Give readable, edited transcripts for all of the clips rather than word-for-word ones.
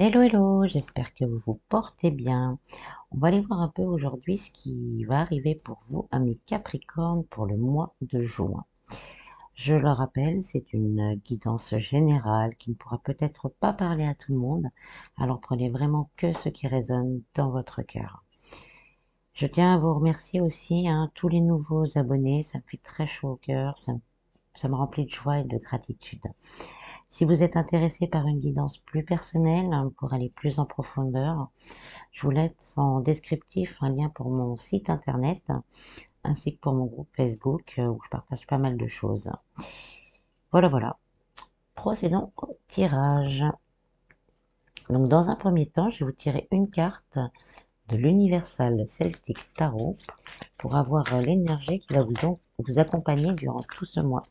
Hello, hello, j'espère que vous vous portez bien. On va aller voir un peu aujourd'hui ce qui va arriver pour vous, amis Capricorne, pour le mois de juin. Je le rappelle, c'est une guidance générale qui ne pourra peut-être pas parler à tout le monde, alors prenez vraiment que ce qui résonne dans votre cœur. Je tiens à vous remercier aussi, tous les nouveaux abonnés, ça me fait très chaud au cœur, ça me remplit de joie et de gratitude. Si vous êtes intéressé par une guidance plus personnelle, pour aller plus en profondeur, je vous laisse en descriptif un lien pour mon site internet, ainsi que pour mon groupe Facebook, où je partage pas mal de choses. Voilà, voilà. Procédons au tirage. Donc, dans un premier temps, je vais vous tirer une carte de l'Universal Celtic Tarot pour avoir l'énergie qui va vous accompagner durant tout ce mois.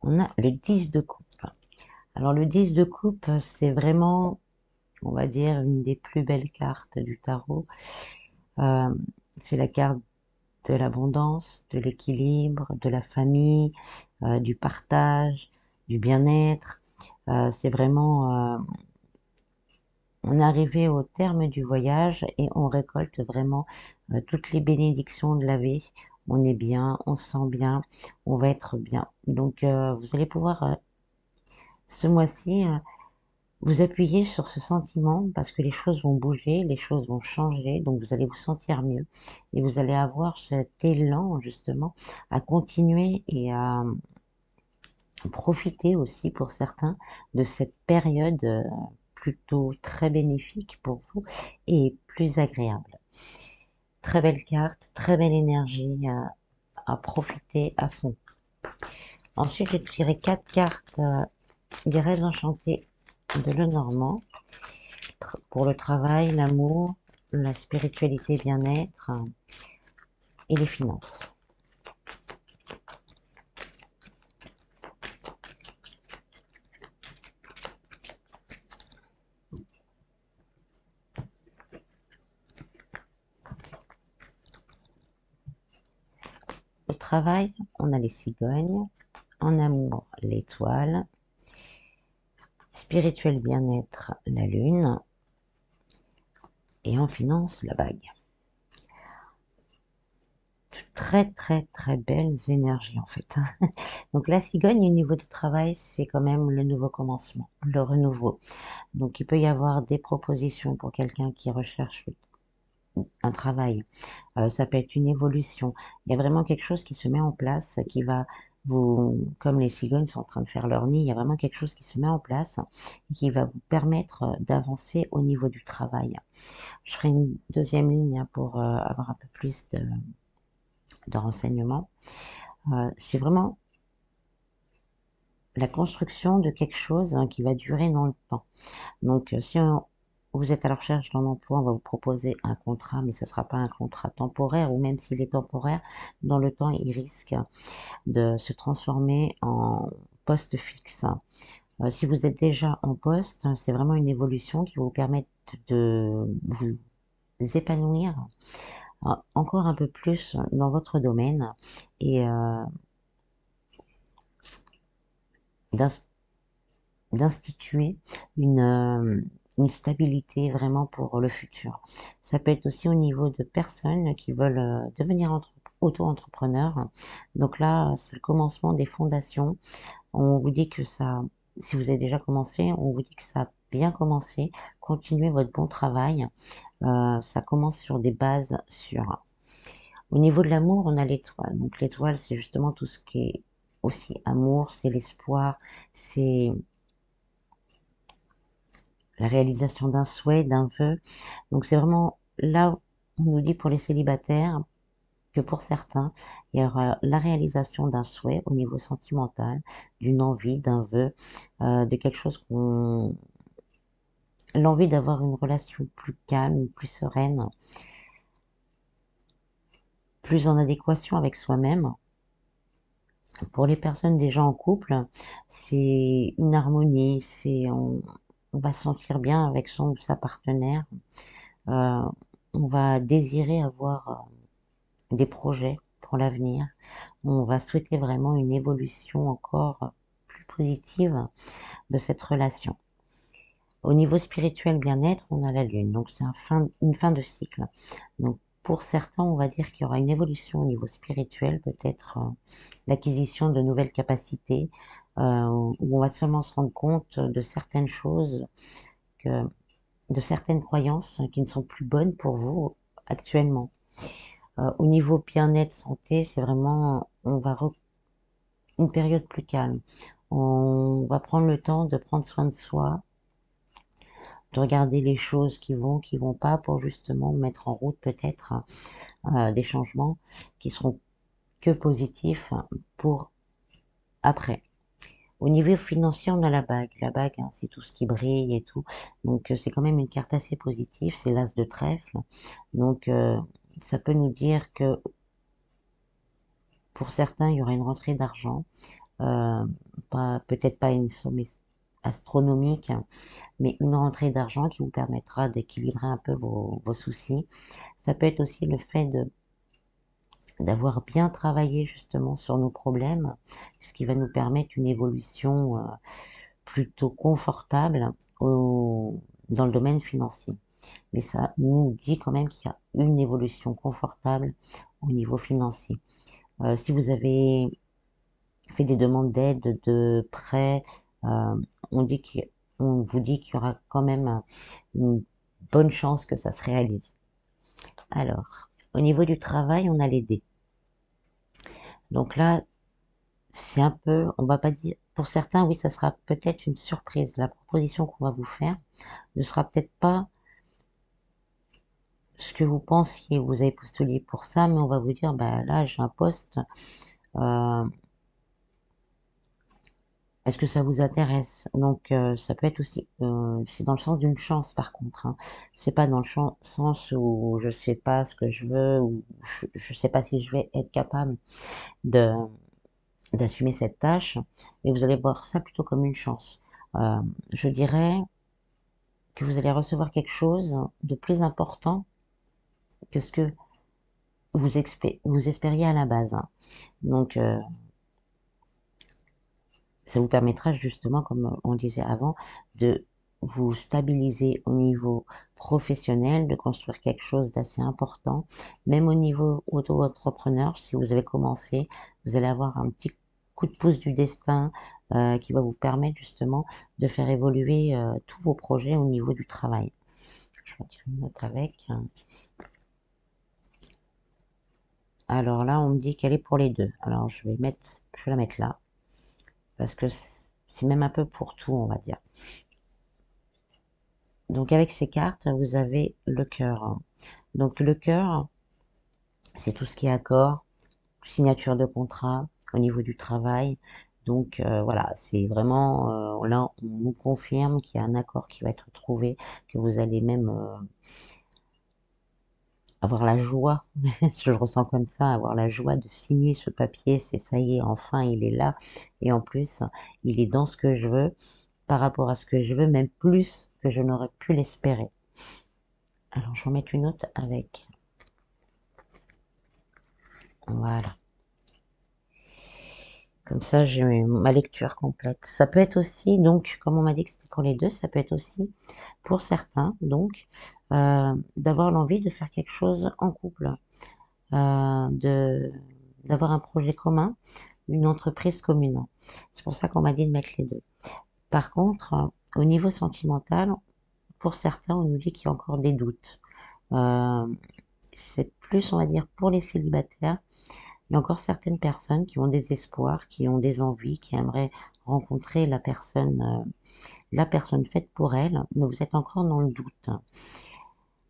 On a le 10 de coupe. Alors, le 10 de coupe, c'est vraiment, on va dire, une des plus belles cartes du tarot. Euh, c'est la carte de l'abondance, de l'équilibre, de la famille, du partage, du bien-être. C'est vraiment, on est arrivé au terme du voyage et on récolte vraiment toutes les bénédictions de la vie. On est bien, on se sent bien, on va être bien. Donc vous allez pouvoir ce mois-ci vous appuyer sur ce sentiment parce que les choses vont bouger, les choses vont changer, donc vous allez vous sentir mieux et vous allez avoir cet élan justement à continuer et à profiter aussi pour certains de cette période plutôt très bénéfique pour vous et plus agréable. Très belle carte, très belle énergie à profiter à fond. Ensuite, j'ai tiré 4 cartes des rêves enchantés de Lenormand pour le travail, l'amour, la spiritualité, bien-être et les finances. Au travail, on a les cigognes, en amour, l'étoile, spirituel bien-être, la lune, et en finance, la bague. Très très très belles énergies en fait. Donc la cigogne au niveau du travail, c'est quand même le nouveau commencement, le renouveau. Donc il peut y avoir des propositions pour quelqu'un qui recherche un travail. Ça peut être une évolution. Il y a vraiment quelque chose qui se met en place, qui va vous, comme les cigognes sont en train de faire leur nid, il y a vraiment quelque chose qui se met en place et qui va vous permettre d'avancer au niveau du travail. Je ferai une deuxième ligne pour avoir un peu plus de renseignements. C'est vraiment la construction de quelque chose qui va durer dans le temps. Donc, si vous êtes à la recherche d'un emploi, on va vous proposer un contrat, mais ce ne sera pas un contrat temporaire, ou même s'il est temporaire, dans le temps, il risque de se transformer en poste fixe. Si vous êtes déjà en poste, c'est vraiment une évolution qui va vous permettre de vous épanouir encore un peu plus dans votre domaine et d'instituer une stabilité vraiment pour le futur. Ça peut être aussi au niveau de personnes qui veulent devenir auto-entrepreneurs. Donc là, c'est le commencement des fondations. On vous dit que ça, si vous avez déjà commencé, on vous dit que ça a bien commencé. Continuez votre bon travail. Ça commence sur des bases sûres. Au niveau de l'amour, on a l'étoile. Donc l'étoile, c'est justement tout ce qui est aussi amour, c'est l'espoir, c'est la réalisation d'un souhait, d'un vœu. Donc c'est vraiment là, on nous dit pour les célibataires que pour certains, il y aura la réalisation d'un souhait au niveau sentimental, d'une envie, d'un vœu, de quelque chose qu'on... L'envie d'avoir une relation plus calme, plus sereine, plus en adéquation avec soi-même. Pour les personnes déjà en couple, c'est une harmonie, on va se sentir bien avec son ou sa partenaire. Euh, on va désirer avoir des projets pour l'avenir. On va souhaiter vraiment une évolution encore plus positive de cette relation. Au niveau spirituel bien-être, on a la lune, donc c'est une fin de cycle. Donc pour certains, on va dire qu'il y aura une évolution au niveau spirituel, peut-être l'acquisition de nouvelles capacités, où on va seulement se rendre compte de certaines choses, que, de certaines croyances qui ne sont plus bonnes pour vous actuellement. Au niveau bien-être, santé, c'est vraiment, une période plus calme. On va prendre le temps de prendre soin de soi, de regarder les choses qui vont pas, pour justement mettre en route peut-être des changements qui seront que positifs pour après. Au niveau financier, on a la bague. La bague, hein, c'est tout ce qui brille et tout. Donc, c'est quand même une carte assez positive. C'est l'as de trèfle. Donc, ça peut nous dire que pour certains, il y aura une rentrée d'argent. Euh, peut-être pas une somme astronomique, hein, mais une rentrée d'argent qui vous permettra d'équilibrer un peu vos soucis. Ça peut être aussi le fait d'avoir bien travaillé justement sur nos problèmes, ce qui va nous permettre une évolution plutôt confortable dans le domaine financier. Mais ça nous dit quand même qu'il y a une évolution confortable au niveau financier. Si vous avez fait des demandes d'aide, de prêts, euh, on vous dit qu'il y aura quand même une bonne chance que ça se réalise. Alors, au niveau du travail, on a les dés. Donc là, c'est un peu, on va pas dire, pour certains, oui, ça sera peut-être une surprise. La proposition qu'on va vous faire ne sera peut-être pas ce que vous pensiez. Vous avez postulé pour ça, mais on va vous dire, bah là, j'ai un poste. euh, Est-ce que ça vous intéresse? Donc, ça peut être aussi, c'est dans le sens d'une chance, par contre, hein. C'est pas dans le sens où je sais pas ce que je veux, ou je sais pas si je vais être capable de d'assumer cette tâche, mais vous allez voir ça plutôt comme une chance. Je dirais que vous allez recevoir quelque chose de plus important que ce que vous espériez à la base, hein. Donc, ça vous permettra justement, comme on disait avant, de vous stabiliser au niveau professionnel, de construire quelque chose d'assez important. Même au niveau auto-entrepreneur, si vous avez commencé, vous allez avoir un petit coup de pouce du destin qui va vous permettre justement de faire évoluer tous vos projets au niveau du travail. Je vais en tirer une note avec. Alors là, on me dit qu'elle est pour les deux. Alors je vais la mettre là, parce que c'est même un peu pour tout, on va dire. Donc avec ces cartes, vous avez le cœur. Donc le cœur, c'est tout ce qui est accord, signature de contrat au niveau du travail. Donc voilà, c'est vraiment là, on nous confirme qu'il y a un accord qui va être trouvé, que vous allez même avoir la joie, je le ressens comme ça, avoir la joie de signer ce papier. C'est ça y est, enfin il est là. Et en plus, il est dans ce que je veux, par rapport à ce que je veux, même plus que je n'aurais pu l'espérer. Alors je vais en mettre une autre avec. Voilà. Comme ça, j'ai ma lecture complète. Ça peut être aussi, donc, comme on m'a dit que c'était pour les deux, ça peut être aussi pour certains, donc, d'avoir l'envie de faire quelque chose en couple, de d'avoir un projet commun, une entreprise commune. C'est pour ça qu'on m'a dit de mettre les deux. Par contre, au niveau sentimental, pour certains, on nous dit qu'il y a encore des doutes. Euh, c'est plus, on va dire, pour les célibataires. Il y a encore certaines personnes qui ont des espoirs, qui ont des envies, qui aimeraient rencontrer la personne faite pour elles, mais vous êtes encore dans le doute.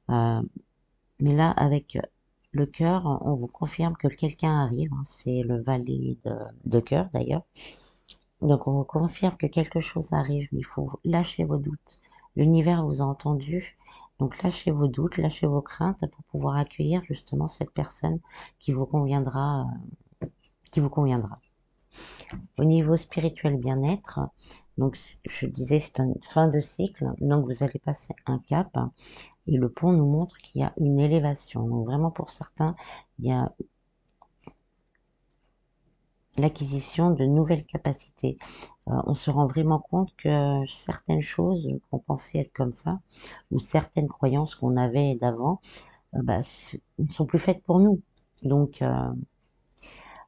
Euh, mais là, avec le cœur, on vous confirme que quelqu'un arrive, hein. C'est le valet de cœur d'ailleurs. Donc on vous confirme que quelque chose arrive, mais il faut lâcher vos doutes. L'univers vous a entendu, donc lâchez vos doutes, lâchez vos craintes pour pouvoir accueillir justement cette personne qui vous conviendra, qui vous conviendra. Au niveau spirituel bien-être, donc je disais, c'est une fin de cycle, donc vous allez passer un cap, et le pont nous montre qu'il y a une élévation. Donc vraiment pour certains, il y a l'acquisition de nouvelles capacités. On se rend vraiment compte que certaines choses qu'on pensait être comme ça, ou certaines croyances qu'on avait d'avant, bah, ne sont plus faites pour nous. Donc,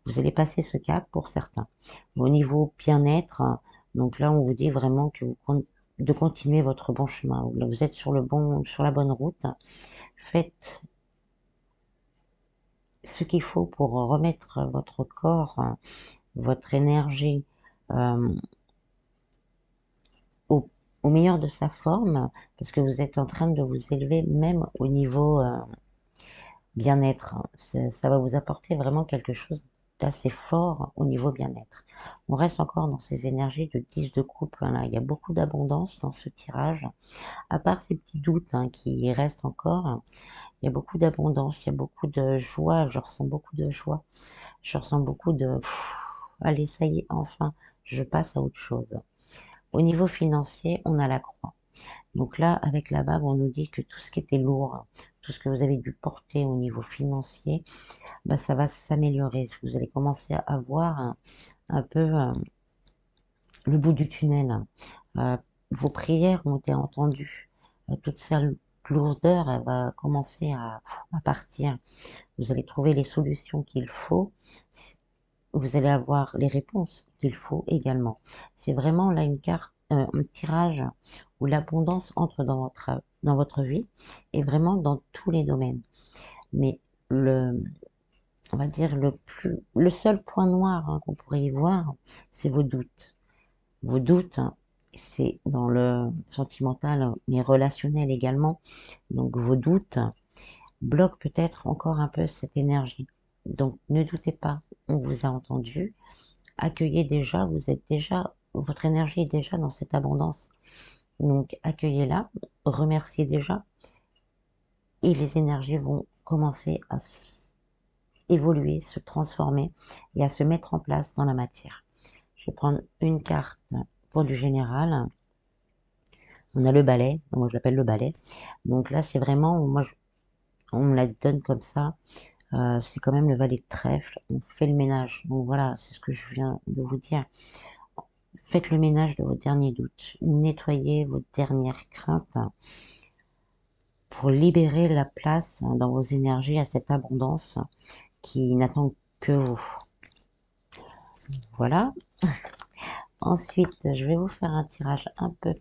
vous allez passer ce cap pour certains. Au niveau bien-être, donc là, on vous dit vraiment que de continuer votre bon chemin. Là, vous êtes sur sur la bonne route. Faites ce qu'il faut pour remettre votre corps, votre énergie, euh, au, au meilleur de sa forme, parce que vous êtes en train de vous élever même au niveau bien-être. Ça va vous apporter vraiment quelque chose d'assez fort au niveau bien-être. On reste encore dans ces énergies de 10 de couple. Hein, là. Il y a beaucoup d'abondance dans ce tirage. À part ces petits doutes qui restent encore, il y a beaucoup d'abondance, il y a beaucoup de joie. Je ressens beaucoup de joie. Je ressens beaucoup de... allez, ça y est, enfin, je passe à autre chose. Au niveau financier, on a la croix. Donc là, avec la bague, on nous dit que tout ce qui était lourd, tout ce que vous avez dû porter au niveau financier, bah, ça va s'améliorer. Vous allez commencer à voir un peu le bout du tunnel. Euh, Vos prières ont été entendues. Toute cette lourdeur, elle va commencer à partir. Vous allez trouver les solutions qu'il faut. Vous allez avoir les réponses qu'il faut également. C'est vraiment là une carte, un tirage où l'abondance entre dans votre vie et vraiment dans tous les domaines. Mais on va dire le seul point noir qu'on pourrait y voir, c'est vos doutes. Vos doutes, c'est dans le sentimental, mais relationnel également. Donc vos doutes bloquent peut-être encore un peu cette énergie. Donc ne doutez pas, on vous a entendu. Accueillez déjà, votre énergie est déjà dans cette abondance. Donc accueillez-la, remerciez déjà, et les énergies vont commencer à évoluer, se transformer et à se mettre en place dans la matière. Je vais prendre une carte pour du général. On a le balai, moi je l'appelle le balai. Donc là c'est vraiment, on me la donne comme ça. C'est quand même le valet de trèfle. On fait le ménage. Donc voilà, c'est ce que je viens de vous dire. Faites le ménage de vos derniers doutes. Nettoyez vos dernières craintes pour libérer la place dans vos énergies à cette abondance qui n'attend que vous. Voilà. Ensuite, je vais vous faire un tirage un peu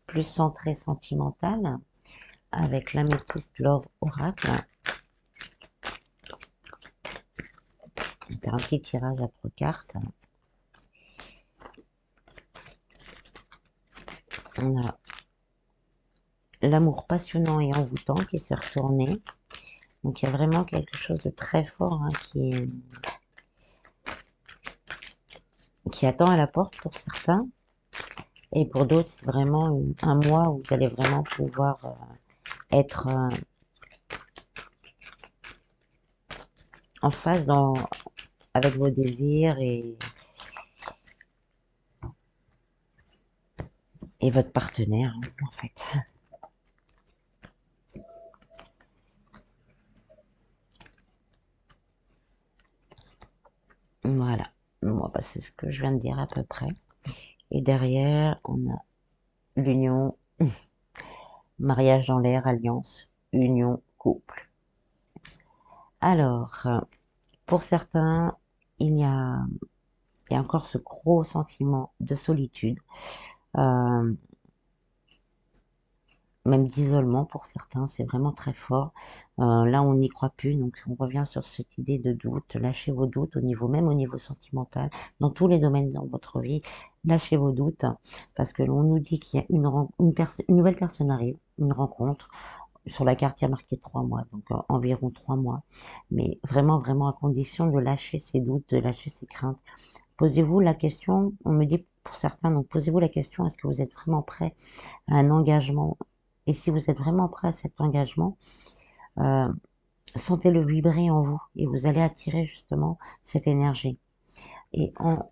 plus centré sentimental avec l'améthyste Love Oracle. Je vais faire un petit tirage à 3 cartes. On a l'amour passionnant et envoûtant qui s'est retourné. Donc il y a vraiment quelque chose de très fort qui attend à la porte pour certains. Et pour d'autres, c'est vraiment un mois où vous allez vraiment pouvoir être en phase avec vos désirs et votre partenaire, en fait. Voilà. Bon, bah, c'est ce que je viens de dire à peu près. Et derrière, on a l'union, mariage dans l'air, alliance, union, couple. Alors, pour certains, il y a, il y a encore ce gros sentiment de solitude, euh, même d'isolement pour certains, c'est vraiment très fort. Là, on n'y croit plus, donc on revient sur cette idée de doute. Lâchez vos doutes même au niveau sentimental, dans tous les domaines dans votre vie. Lâchez vos doutes, parce que l'on nous dit qu'il y a une nouvelle personne arrive, une rencontre. Sur la carte, il y a marqué 3 mois, donc environ 3 mois. Mais vraiment, vraiment à condition de lâcher ses doutes, de lâcher ses craintes. Posez-vous la question, on me dit pour certains, donc posez-vous la question, est-ce que vous êtes vraiment prêt à un engagement? Et si vous êtes vraiment prêt à cet engagement, euh, sentez-le vibrer en vous et vous allez attirer justement cette énergie. Et en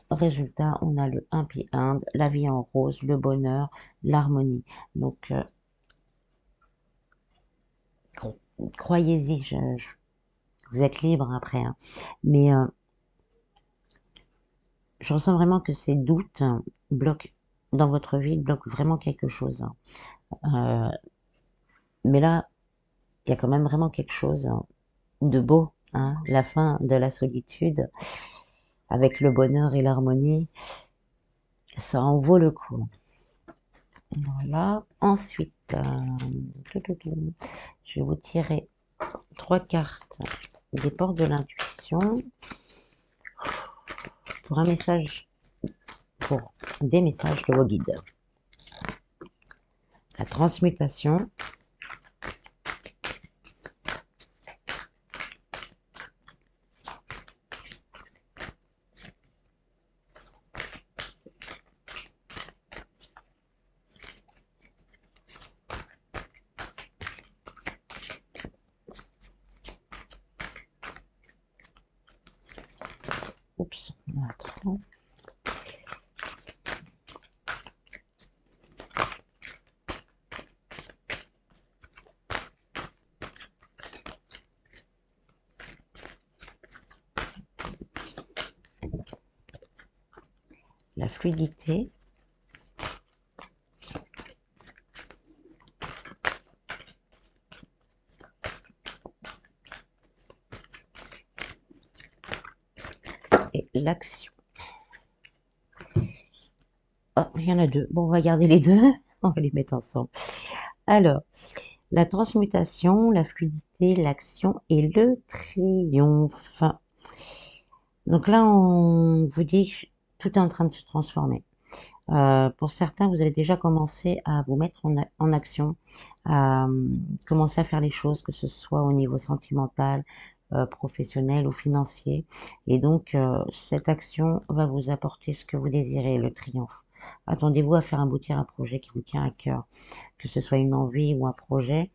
résultat, on a le happy end, la vie en rose, le bonheur, l'harmonie. Donc, croyez-y, vous êtes libre après, hein. Mais je ressens vraiment que ces doutes bloquent dans votre vie, bloquent vraiment quelque chose, hein. Mais là, il y a quand même vraiment quelque chose de beau, hein, la fin de la solitude avec le bonheur et l'harmonie, ça en vaut le coup. Voilà. Ensuite, je vais vous tirer 3 cartes des portes de l'intuition pour un message, pour des messages de vos guides. La transmutation, oups, attends. La fluidité, et l'action. Oh, il y en a deux. Bon, on va garder les deux. On va les mettre ensemble. Alors, la transmutation, la fluidité, l'action et le triomphe. Donc là, on vous dit que tout est en train de se transformer. Pour certains, vous avez déjà commencé à vous mettre en action, à commencer à faire les choses, que ce soit au niveau sentimental, professionnel ou financier. Et donc, cette action va vous apporter ce que vous désirez, le triomphe. Attendez-vous à faire aboutir un projet qui vous tient à cœur, que ce soit une envie ou un projet.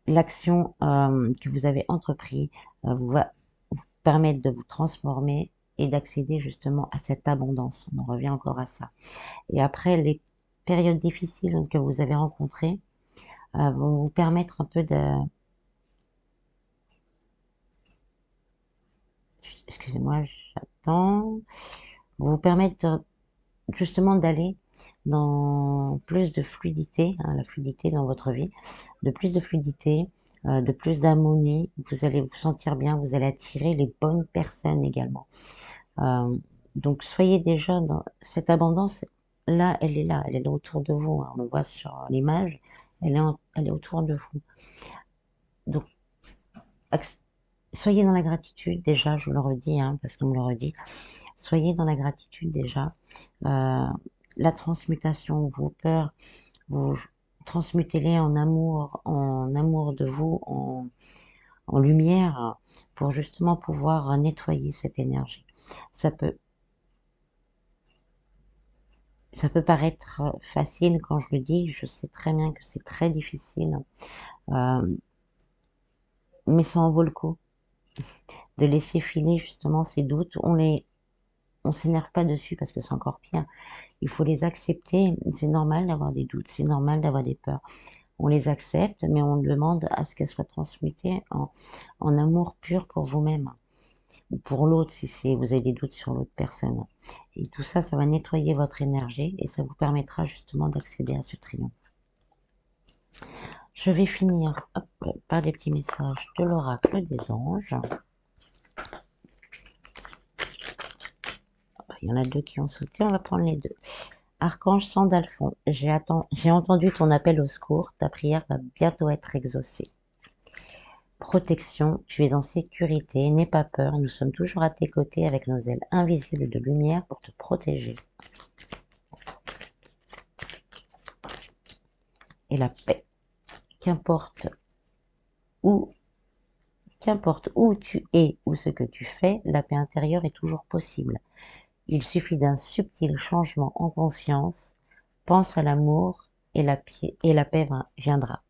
L'action que vous avez entreprise vous va vous permettre de vous transformer et d'accéder justement à cette abondance. On en revient encore à ça. Et après, les périodes difficiles que vous avez rencontrées vont vous permettre un peu de... Excusez-moi, j'attends. Vont vous permettre justement d'aller dans plus de fluidité, hein, la fluidité dans votre vie, de plus de fluidité, de plus d'harmonie. Vous allez vous sentir bien, vous allez attirer les bonnes personnes également. Donc soyez déjà dans cette abondance. Là, elle est là autour de vous, hein. On le voit sur l'image, elle est autour de vous. Donc soyez dans la gratitude déjà, je vous le redis, hein, parce qu'on me le redit. Soyez dans la gratitude déjà. La transmutation, vos peurs, vous transmutez-les en amour de vous, en lumière, pour justement pouvoir nettoyer cette énergie. Ça peut paraître facile quand je le dis, je sais très bien que c'est très difficile, mais ça en vaut le coup de laisser filer justement ces doutes. On s'énerve pas dessus parce que c'est encore pire. Il faut les accepter. C'est normal d'avoir des doutes, c'est normal d'avoir des peurs. On les accepte, mais on demande à ce qu'elles soient transmutées en amour pur pour vous-même ou pour l'autre si vous avez des doutes sur l'autre personne. Et tout ça, ça va nettoyer votre énergie et ça vous permettra justement d'accéder à ce triomphe. Je vais finir par des petits messages de l'oracle des anges. Il y en a deux qui ont sauté, on va prendre les deux. Archange Sandalphon, j'ai entendu ton appel au secours, ta prière va bientôt être exaucée. Protection, tu es en sécurité, n'aie pas peur, nous sommes toujours à tes côtés avec nos ailes invisibles de lumière pour te protéger. Et la paix, qu'importe où tu es ou ce que tu fais, la paix intérieure est toujours possible. Il suffit d'un subtil changement en conscience, pense à l'amour et la paix viendra.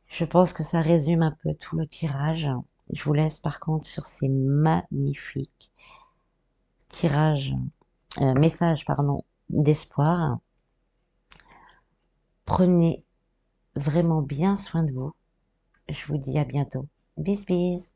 Je pense que ça résume un peu tout le tirage. Je vous laisse par contre sur ces magnifiques messages, pardon, d'espoir. Prenez vraiment bien soin de vous. Je vous dis à bientôt. Bis bis.